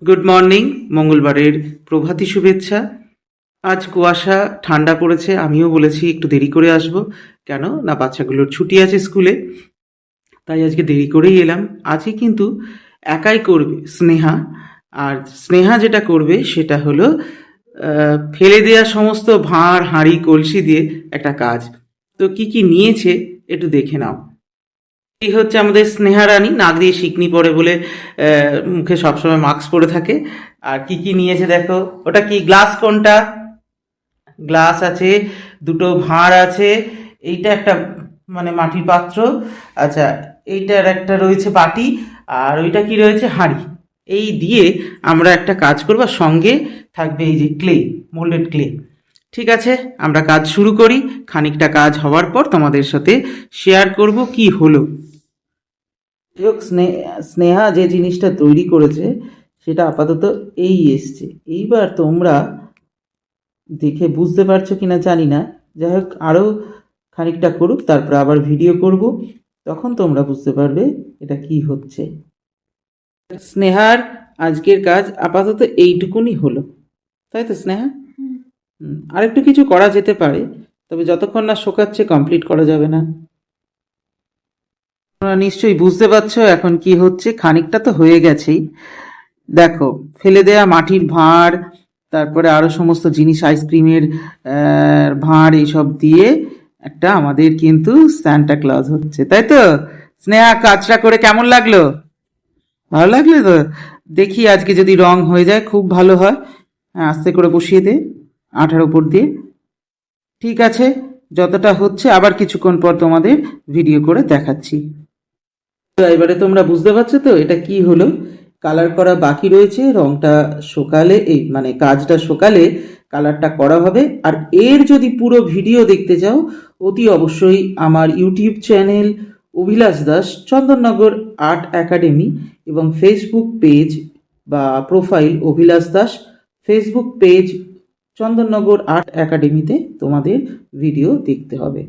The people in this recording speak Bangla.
Good morning. মঙ্গলবারের প্রভাতী শুভেচ্ছা। আজ কুয়াশা, ঠান্ডা পড়েছে। আমিও বলেছি একটু দেরি করে আসব, কেন না বাচ্চাগুলোর ছুটি আছে স্কুলে, তাই আজকে দেরি করেই এলাম। আজকে কিন্তু একাই করবে স্নেহা। আর স্নেহা যেটা করবে সেটা হলো ফেলে দেওয়া সমস্ত ভাঁড় হাঁড়ি কলসি দিয়ে একটা কাজ। তো কি কি নিয়েছে একটু দেখে নাও। এই হচ্ছে আমাদের স্নেহা রানী, নাক দিয়ে শিকনি পরে বলে মুখে সবসময় মাস্ক পরে থাকে। আর কি কি নিয়েছে দেখো। ওটা কি গ্লাস? কোনটা গ্লাস আছে, দুটো ভাঁড় আছে, এইটা একটা মানে মাটির পাত্র, আচ্ছা এইটার একটা রয়েছে বাটি, আর ওইটা কি রয়েছে হাঁড়ি। এই দিয়ে আমরা একটা কাজ করব, সঙ্গে থাকবে এই যে ক্লে, মোল্ডেড ক্লে। ঠিক আছে, আমরা কাজ শুরু করি। খানিকটা কাজ হওয়ার পর তোমাদের সাথে শেয়ার করব কি হলো। স্নেহা যে জিনিসটা তৈরি করেছে সেটা আপাতত এই এসছে। এইবার তোমরা দেখে বুঝতে পারছো কিনা জানি না, যাই হোক আরও খানিকটা করুক, তারপর আবার ভিডিও করব, তখন তোমরা বুঝতে পারবে এটা কি হচ্ছে। স্নেহার আজকের কাজ আপাতত এইটুকুনি হলো, তাই তো স্নেহা? আরেকটু কিছু করা যেতে পারে, তবে যতক্ষণ না শোকাচ্ছে কমপ্লিট করা যাবে না। তোমরা নিশ্চয়ই বুঝতে পারছো এখন কি হচ্ছে। খানিকটা তো হয়ে গেছেই। দেখো, ফেলে দেয়া মাটির ভাঁড়, তারপরে আরো সমস্ত জিনিস, আইসক্রিমের ভাঁড়, এইসব দিয়ে একটা আমাদের কিন্তু সান্টা ক্লজ হচ্ছে, তাই তো? স্নেহা, কাজটা করে কেমন লাগলো? ভালো লাগলো তো? দেখি আজকে যদি রং হয়ে যায় খুব ভালো হয়। হ্যাঁ, আস্তে করে বসিয়ে দে আঠার উপর দিয়ে। ঠিক আছে, যতটা হচ্ছে আবার কিছুক্ষণ পর তোমাদের ভিডিও করে দেখাচ্ছি। তো এবারে তোমরা বুঝতে পারছো তো এটা কি হলো। কালার করা বাকি রয়েছে, রংটা সকালে, এই মানে কাজটা সকালে কালারটা করা হবে। আর এর যদি পুরো ভিডিও দেখতে চাও, অতি অবশ্যই আমার YouTube channel Abhilash Das Chandannagar art academy এবং ফেসবুক পেজ বা profile Abhilash Das, Facebook page Chandannagar art একাডেমিতে তোমাদের ভিডিও দেখতে হবে।